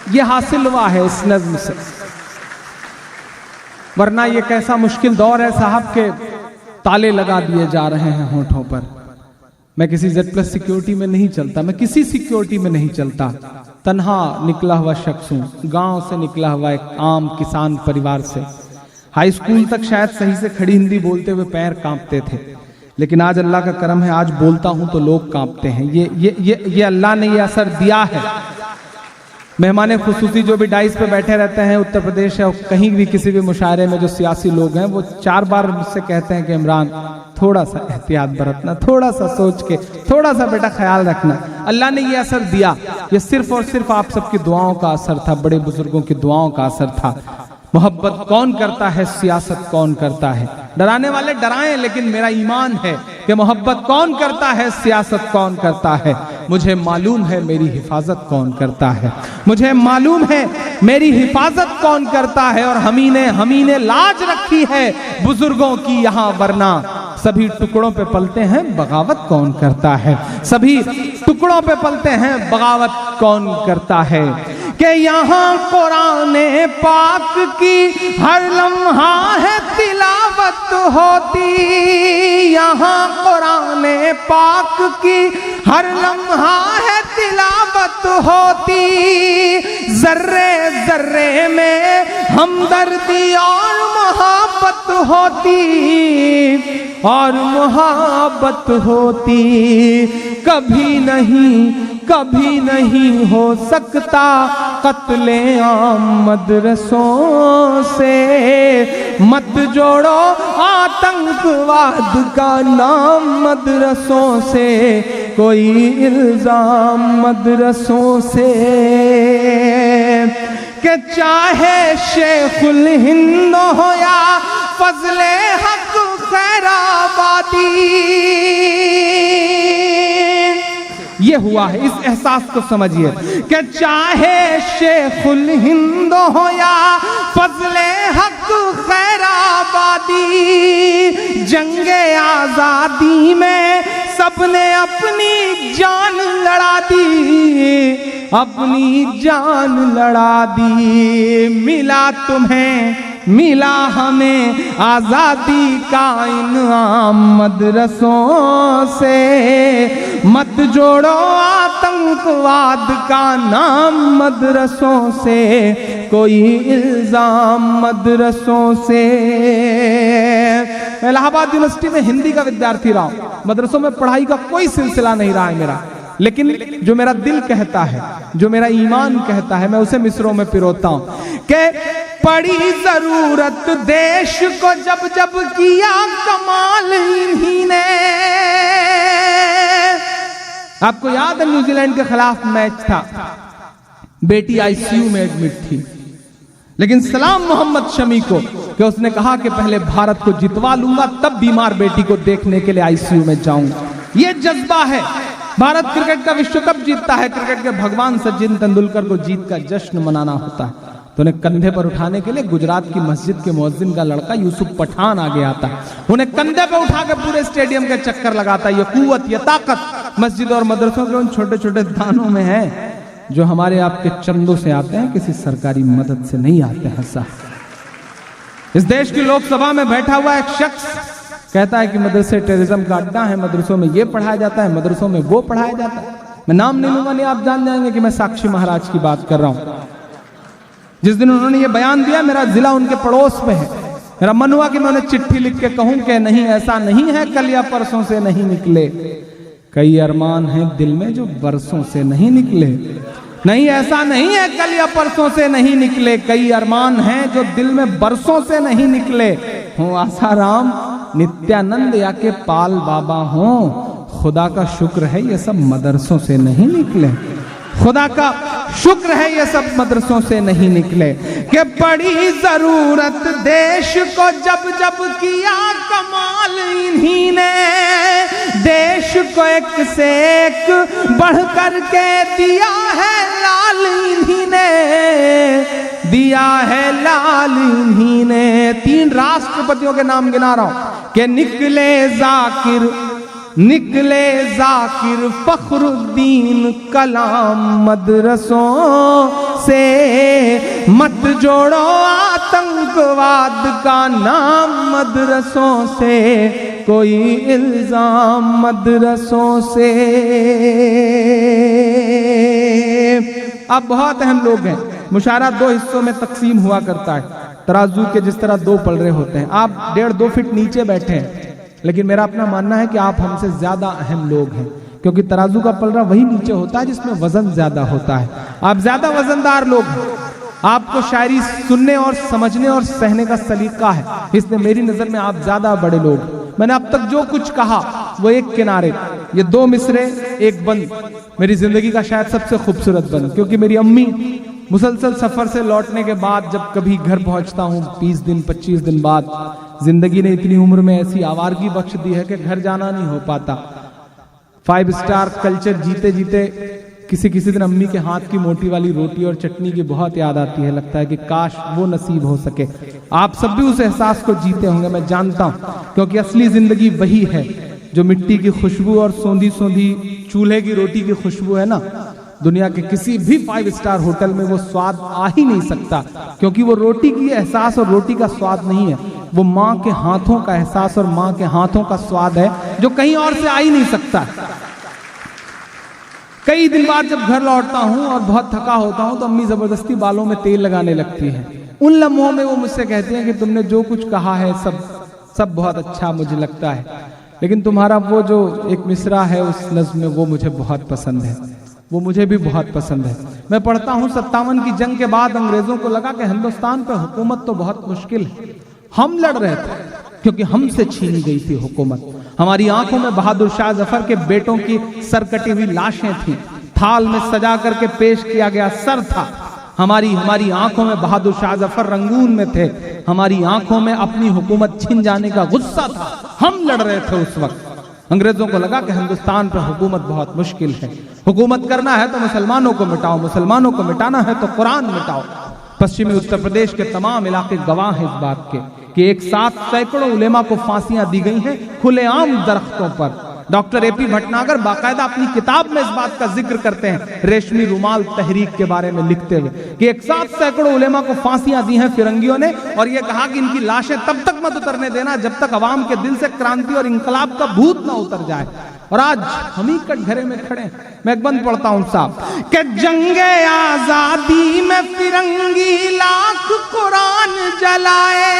ये हासिल हुआ है इस नज्म से, वरना ये कैसा मुश्किल दौर है साहब के ताले लगा दिए जा रहे हैं होठों पर। मैं किसी Z+ सिक्योरिटी में नहीं चलता, मैं किसी सिक्योरिटी में नहीं चलता, तन्हा निकला हुआ शख्स हूं, गांव से निकला हुआ एक आम किसान परिवार से। हाई स्कूल तक शायद सही से खड़ी हिंदी बोलते हुए पैर कांपते थे, लेकिन आज अल्लाह का करम है, आज बोलता हूं तो लोग कांपते हैं। ये अल्लाह ने ये असर दिया है। मेहमान खुसूसी जो भी डाइस पे बैठे रहते हैं उत्तर प्रदेश या कहीं भी किसी भी मुशायरे में, जो सियासी लोग हैं, वो 4 बार मुझसे कहते हैं कि इमरान थोड़ा सा एहतियात बरतना, थोड़ा सा सोच के, थोड़ा सा बेटा ख्याल रखना। अल्लाह ने ये असर दिया, ये सिर्फ और सिर्फ आप सबकी दुआओं का असर था, बड़े बुजुर्गों की दुआओं का असर था। मोहब्बत कौन करता है, सियासत कौन करता है। डराने वाले डराएं, लेकिन मेरा ईमान है कि मोहब्बत कौन करता है, सियासत कौन करता है। मुझे मालूम है मेरी हिफाजत कौन करता है, मुझे मालूम है मेरी हिफाजत कौन करता है। और हमीने लाज रखी है बुजुर्गों की यहाँ, वरना सभी टुकड़ों पे पलते हैं, बगावत कौन करता है। सभी टुकड़ों पे पलते हैं, बगावत कौन करता है। कि यहाँ कुरान पाक की हर लम्हा है तिलावत होती, यहाँ कुरान पाक की हर लम्हा है तिलावत होती। जर्रे जर्रे में हमदर्दी और मोहब्बत होती, और मोहब्बत होती। कभी नहीं हो सकता कत्ले आम मदरसों से। मत जोड़ो आतंकवाद का नाम मदरसों से, कोई इल्जाम मदरसों से। कि चाहे शेखुल हिंद हो या फजले हक खैराबादी, ये हुआ है, इस एहसास को समझिए। कि चाहे शेखुल हिंद हो या फजले हक खैराबादी, जंगे आजादी में सबने अपनी जान लड़ा दी, अपनी जान लड़ा दी। मिला तुम्हें, मिला हमें आजादी का इनाम मदरसों से। मत जोड़ो आतंकवाद का नाम मदरसों से, कोई इल्जाम मदरसों से। मैं इलाहाबाद यूनिवर्सिटी में हिंदी का विद्यार्थी रहा हूं, मदरसों में पढ़ाई का कोई सिलसिला नहीं रहा है मेरा, लेकिन जो मेरा दिल कहता है, जो मेरा ईमान कहता है, मैं उसे मिसरों में पिरोता हूं। कि पड़ी जरूरत देश को जब जब किया कमाल इन्हीं ने। आपको याद है न्यूजीलैंड के खिलाफ मैच था, बेटी आईसीयू में एडमिट थी, लेकिन सलाम मोहम्मद शमी को कि उसने कहा कि पहले भारत को जितवा लूंगा, तब बीमार बेटी को देखने के लिए आईसीयू में जाऊंगा। ये जज्बा है। भारत क्रिकेट का विश्व कप जीतता है, क्रिकेट के भगवान सचिन तेंदुलकर को जीत का जश्न मनाना होता है, तो उन्हें कंधे पर उठाने के लिए गुजरात की मस्जिद के मुअज्जिन का लड़का यूसुफ पठान आगे आता, उन्हें कंधे पर उठा के पूरे स्टेडियम के चक्कर लगाता। ये कुव्वत, ये ताकत मस्जिद और मदरसों के उन छोटे छोटे दानों में है, जो हमारे आपके चंदों से आते हैं, किसी सरकारी मदद से नहीं आते हैं साहब। इस देश की लोकसभा में बैठा हुआ एक शख्स कहता है कि मदरसे टेररिज्म का अड्डा है, मदरसों में ये पढ़ाया जाता है, मदरसों में वो पढ़ाया जाता है। मैं नाम नहीं लूंगा, नहीं आप जान जाएंगे कि मैं साक्षी महाराज की बात कर रहा हूं। जिस दिन उन्होंने ये बयान दिया, मेरा जिला उनके पड़ोस में है, मेरा मन हुआ कि मैं उन्हें चिट्ठी लिख के कहूं कि नहीं, ऐसा नहीं है, कल या परसों से नहीं निकले। कई अरमान हैं दिल में जो बरसों से नहीं निकले। नहीं, ऐसा नहीं है कल या परसों से नहीं निकले, कई अरमान हैं जो दिल में बरसों से नहीं निकले। हो आसाराम, नित्यानंद या के पाल बाबा हो, खुदा का शुक्र है ये सब मदरसों से नहीं निकले। खुदा का शुक्र है ये सब मदरसों से नहीं निकले। कि बड़ी जरूरत देश को जब जब किया कमाल इन्हीं ने, देश को एक से एक बढ़ कर के दिया है लाल इन्हीं ने, दिया है लाल इन्हीं ने। 3 राष्ट्रपतियों के नाम गिना रहा हूं कि निकले जाकिर निकले जाकिर फखरुद्दीन कलाम मदरसों से, मत जोड़ो आतंकवाद का नाम मदरसों से, कोई इल्जाम मदरसों से। अब बहुत अहम लोग हैं। मुशायरा 2 हिस्सों में तकसीम हुआ करता है, तराजू के जिस तरह 2 पलड़े होते हैं। आप 1.5-2 फीट नीचे बैठे हैं, लेकिन मेरा अपना मानना है कि आप हमसे ज्यादा अहम लोग हैं, क्योंकि तराजू का पलड़ा वही नीचे होता है जिसमें वजन ज्यादा होता है। आप ज्यादा वजनदार लोग हैं, आपको शायरी सुनने और समझने और सहने का सलीका है, इसलिए मेरी नजर में आप ज्यादा बड़े लोग। मैंने अब तक जो कुछ कहा वो एक किनारे, ये 2 मिसरे एक बंद, मेरी जिंदगी का शायद सबसे खूबसूरत बंद, क्योंकि मेरी अम्मी मुसलसल सफर से लौटने के बाद जब कभी घर पहुंचता हूं 20 दिन 25 दिन बाद, जिंदगी ने इतनी उम्र में ऐसी आवारगी बख्श दी है कि घर जाना नहीं हो पाता। 5 स्टार कल्चर जीते जीते किसी किसी दिन अम्मी के हाथ की मोटी वाली रोटी और चटनी की बहुत याद आती है। लगता है कि काश वो नसीब हो सके। आप सब भी उस एहसास को जीते होंगे, मैं जानता हूं, क्योंकि असली जिंदगी वही है जो मिट्टी की खुशबू और सौंधी सौंधी चूल्हे की रोटी की खुशबू है ना। दुनिया के किसी भी 5 स्टार होटल में वो स्वाद आ ही नहीं सकता, क्योंकि वो रोटी की एहसास और रोटी का स्वाद नहीं है, वो माँ के हाथों का एहसास और माँ के हाथों का स्वाद है, जो कहीं और से आ ही नहीं सकता। कई दिन बाद जब घर लौटता हूं और बहुत थका होता हूं तो अम्मी जबरदस्ती बालों में तेल लगाने लगती है। उन लम्हों में वो मुझसे कहती हैं कि तुमने जो कुछ कहा है सब बहुत अच्छा मुझे लगता है, लेकिन तुम्हारा वो जो एक मिसरा है उस नज़्म में वो मुझे बहुत पसंद है, वो मुझे भी बहुत पसंद है। मैं पढ़ता हूँ 57 की जंग के बाद अंग्रेजों को लगा कि हिंदुस्तान पर हुकूमत तो बहुत मुश्किल है। हम लड़ रहे थे क्योंकि हमसे छीनी गई थी हुकूमत। हमारी आंखों में बहादुर शाह जफर के बेटों की सरकटी हुई लाशें थीं, थाल में सजा करके पेश किया गया सर था। हमारी आंखों में बहादुर शाह जफर रंगून में थे, हमारी आंखों में अपनी हुकूमत छिन जाने का गुस्सा था। हम लड़ रहे थे उस वक्त। अंग्रेजों को लगा कि हिंदुस्तान पर हुकूमत बहुत मुश्किल है, हुकूमत करना है तो मुसलमानों को मिटाओ, मुसलमानों को मिटाना है तो कुरान मिटाओ। पश्चिमी उत्तर प्रदेश के तमाम इलाके गवाह हैं इस बात के कि एक साथ सैकड़ों उलेमा को फांसियां दी गई हैं खुलेआम दरख्तों पर। डॉक्टर AP भटनागर बाकायदा अपनी किताब में इस बात का जिक्र करते हैं, रेशमी रुमाल तहरीक के बारे में लिखते हुए, कि एक साथ सैकड़ों उलेमा को फांसियां दी हैं फिरंगियों ने, और यह कहा कि इनकी लाशें तब तक मत उतरने देना जब तक अवाम के दिल से क्रांति और इंकलाब का भूत ना उतर जाए। और आज हम ही कटघरे में खड़े। मैं एक बंद पढ़ता हूं साहब कि जंगे आजादी में फिरंगी लाख कुरान जलाए।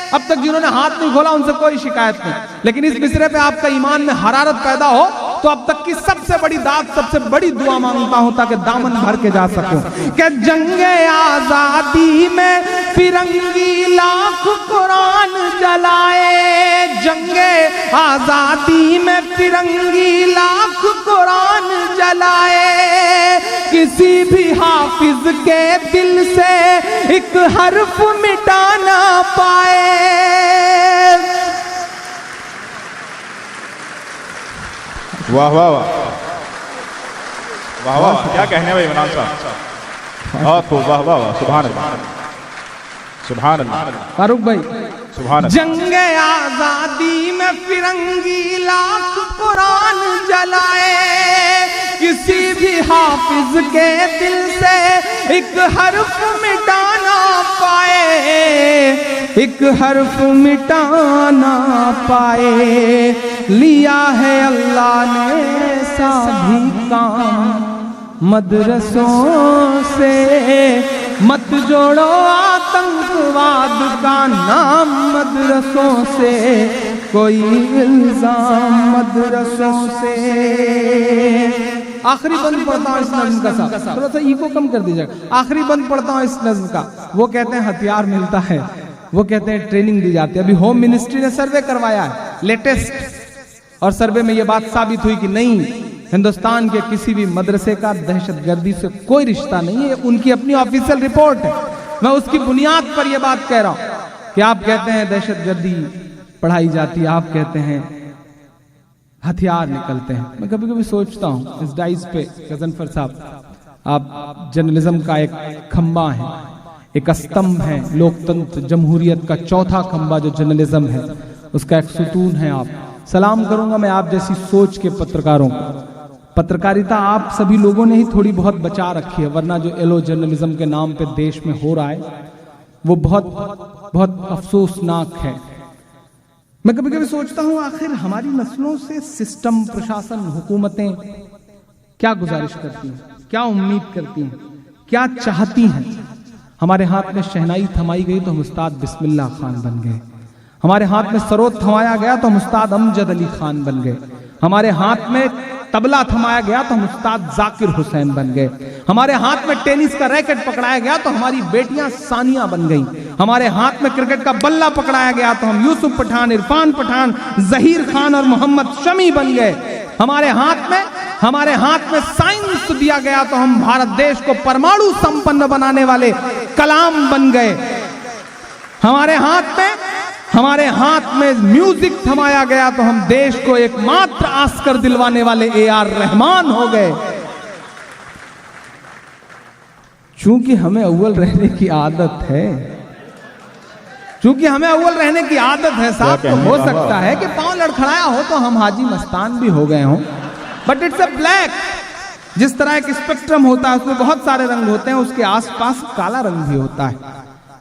अब तक जिन्होंने हाथ नहीं खोला उनसे कोई शिकायत नहीं, लेकिन इस मिसरे पे आपका ईमान में हरारत पैदा हो तो अब तक की सबसे बड़ी दाद, सबसे बड़ी दुआ मांगता हूं ताकि दामन भर के जा सकूं कि जंगे आजादी में फिरंगी लाख कुरान जलाए। जंगे आजादी में फिरंगी लाख कुरान जलाए। किसी भी हाफिज के दिल से एक हर्फ मिटा ना पाए। वाह वाह वाह वाह वाह, क्या कहने भाई इमरान साहब, बहुत खूब, वाह वाह वाह, सुभान अल्लाह सुभान अल्लाह। फारूक भाई सुभान अल्लाह। जंगे आजादी में फिरंगी लाख कुरान जलाए। किसी भी हाफिज के दिल से एक हर्फ मिटा ना पाए, एक हर्फ मिटा ना पाए। लिया है अल्लाह ने ऐसा भी काम मदरसों से, मत जोड़ो आतंकवाद का नाम मदरसों से, कोई इल्जाम मदरसों से। आखिरी बंद पढ़ता हूँ इस नज़्म का, साहब थोड़ा सा ईगो कम कर दीजिएगा। आखिरी बंद पढ़ता हूँ इस नज़्म का। वो कहते हैं हथियार मिलता है, वो कहते हैं ट्रेनिंग दी जाती है। अभी होम मिनिस्ट्री ने सर्वे करवाया है लेटेस्ट, और सर्वे में ये बात साबित हुई कि नहीं, हिंदुस्तान के किसी भी मदरसे का दहशतगर्दी से कोई रिश्ता नहीं है। उनकी अपनी ऑफिशियल रिपोर्ट है। मैं उसकी बुनियाद पर यह बात कह रहा हूं कि आप कहते हैं दहशतगर्दी पढ़ाई जाती है, आप कहते हैं हथियार निकलते हैं। मैं कभी कभी सोचता हूं इस डाइस पे गजनफर साहब, आप जर्नलिज्म का एक खंबा है, एक स्तंभ है, लोकतंत्र जमहूरियत का चौथा खंबा जो जर्नलिज्म है, उसका एक सुतून है आप। सलाम करूंगा मैं आप जैसी सोच के पत्रकारों को। पत्रकारिता आप सभी लोगों ने ही थोड़ी बहुत बचा रखी है, वरना जो एलो जर्नलिज्म के नाम पे देश में हो रहा है वो बहुत बहुत अफसोसनाक है। मैं कभी कभी सोचता हूं आखिर हमारी नस्लों से सिस्टम, प्रशासन, हुकूमतें क्या गुजारिश करती हैं, क्या उम्मीद करती हैं, क्या चाहती हैं। हमारे हाथ में शहनाई थमाई गई तो हम उस्ताद बिस्मिल्लाह खान बन गए। हमारे हाथ में सरोद थमाया गया तो हम उस्ताद अमजद अली खान बन गए। हमारे हाथ में तबला थमाया गया तो हम उस्ताद जाकिर हुसैन बन गए। हमारे हाथ में टेनिस का रैकेट पकड़ाया गया तो हमारी बेटियां सानिया बन गईं। हमारे हाथ में क्रिकेट का बल्ला पकड़ाया गया तो हम यूसुफ पठान, इरफान पठान, जहीर खान और मोहम्मद शमी बन गए। हमारे हाथ में साइंस दिया गया तो हम भारत देश को परमाणु संपन्न बनाने वाले कलाम बन गए। हमारे हाथ में म्यूजिक थमाया गया तो हम देश को एकमात्र ऑस्कर दिलवाने वाले AR रहमान हो गए। चूंकि हमें अव्वल रहने की आदत है, साहब, तो हो सकता है कि पांव लड़खड़ाया हो तो हम हाजी मस्तान भी हो गए हों, बट इट्स अ ब्लैक। जिस तरह एक स्पेक्ट्रम होता है उसमें बहुत सारे रंग होते हैं, उसके आसपास काला रंग भी होता है।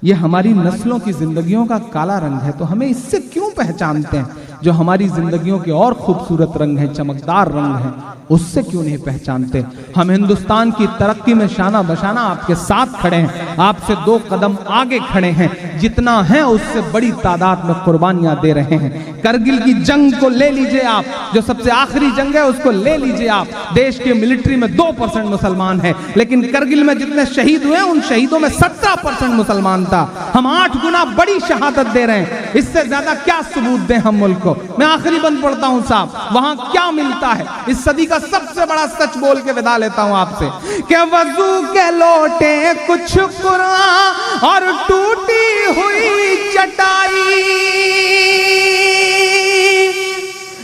ये हमारी नस्लों की जिंदगियों का काला रंग है, तो हमें इससे क्यों पहचानते हैं? जो हमारी जिंदगियों के और खूबसूरत रंग हैं, चमकदार रंग हैं, उससे क्यों नहीं पहचानते? हम हिंदुस्तान की तरक्की में शाना बशाना आपके साथ खड़े हैं, आपसे 2 कदम आगे खड़े हैं। जितना है उससे बड़ी तादाद में कुर्बानियां दे रहे हैं। करगिल की जंग को ले लीजिए आप, जो सबसे आखिरी जंग है उसको ले लीजिए आप। देश के मिलिट्री में 2% मुसलमान है, लेकिन करगिल में जितने शहीद हुए उन शहीदों में 17% मुसलमान था। हम 8 गुना बड़ी शहादत दे रहे हैं। इससे ज्यादा क्या सबूत दें हम मुल्क को? मैं आखिरी बंद पढ़ता हूं साहब, वहां क्या मिलता है? इस सदी का सबसे बड़ा सच बोल के विदा लेता हूं आपसे कि वजू के लोटे कुछ कुरान और टूटी हुई चटाई,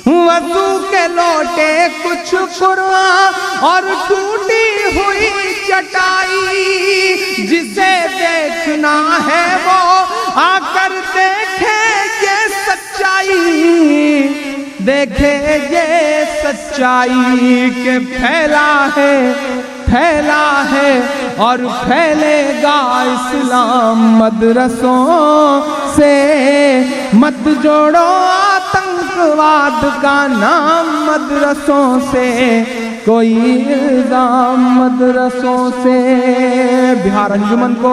वजू के लोटे कुछ कुरान और टूटी हुई चटाई। जिसे देखना है वो आकर देखे ये सच्चाई, देखे ये सच्चाई के फैला है और फैलेगा इस्लाम मदरसों से। मत जोड़ो आतंकवाद का नाम मदरसों से, कोई इल्जाम मदरसों से। बिहार अंजुमन को,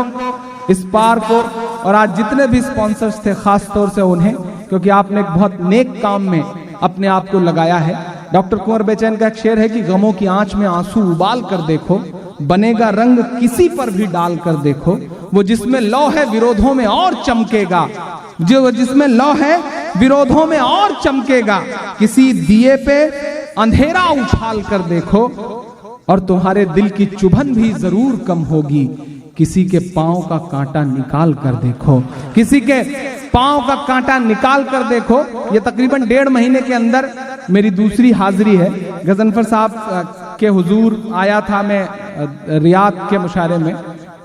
इस पार को और आज जितने भी स्पॉन्सर्स थे, खास तौर से उन्हें, क्योंकि आपने एक बहुत नेक काम में अपने आप को लगाया है। डॉक्टर कुंवर बेचैन का एक शेर है कि गमों की आंच में आंसू उबाल कर देखो, बनेगा रंग किसी पर भी डाल कर देखो। वो जिसमें लौ है विरोधों में और चमकेगा, जो जिसमें लौ है विरोधों में और चमकेगा। किसी दिए पे अंधेरा उछाल कर देखो और तुम्हारे दिल की चुभन भी जरूर कम होगी। किसी के पांव का कांटा निकाल कर देखो, किसी के पांव का कांटा निकाल कर देखो। ये तकरीबन 1.5 महीने के अंदर मेरी दूसरी हाजिरी है। गजनफर साहब के हुजूर आया था मैं रियाद के मुशायरे में,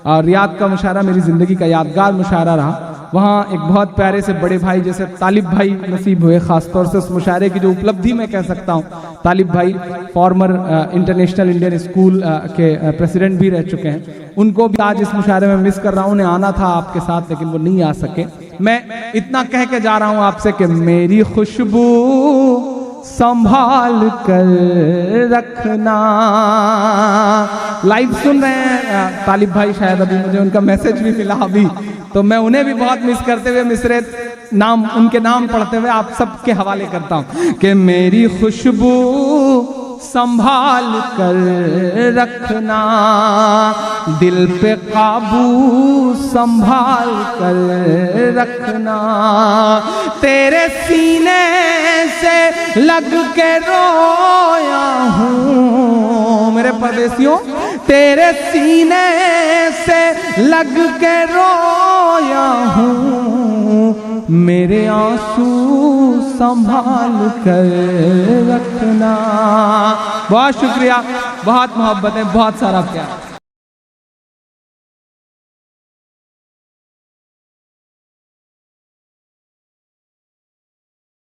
और रियाद का मुशायरा मेरी जिंदगी का यादगार मुशायरा रहा। वहाँ एक बहुत प्यारे से बड़े भाई जैसे तालिब भाई नसीब हुए, खासतौर से उस मुशायरे की जो उपलब्धि मैं कह सकता हूँ। तालिब भाई फॉर्मर इंटरनेशनल इंडियन स्कूल के प्रेसिडेंट भी रह चुके हैं। उनको भी आज इस मुशायरे में मिस कर रहा हूँ। उन्हें आना था आपके साथ, लेकिन वो नहीं आ सके। मैं इतना कह के जा रहा हूँ आपसे कि मेरी खुशबू संभाल कर रखना। लाइव सुन रहे हैं तालिब भाई, शायद अभी मुझे उनका मैसेज भी मिला अभी, तो मैं उन्हें भी बहुत मिस करते हुए मिसरे नाम, उनके नाम पढ़ते हुए आप सबके हवाले करता हूं कि मेरी खुशबू संभाल कर रखना, दिल पे काबू संभाल कर रखना। तेरे सीने से लग के रोया हूँ मेरे परदेसियों, तेरे सीने से लग के रोया हूँ। मेरे आंसू संभाल कर रखना। बहुत शुक्रिया, बहुत मोहब्बत है, बहुत सारा प्यार।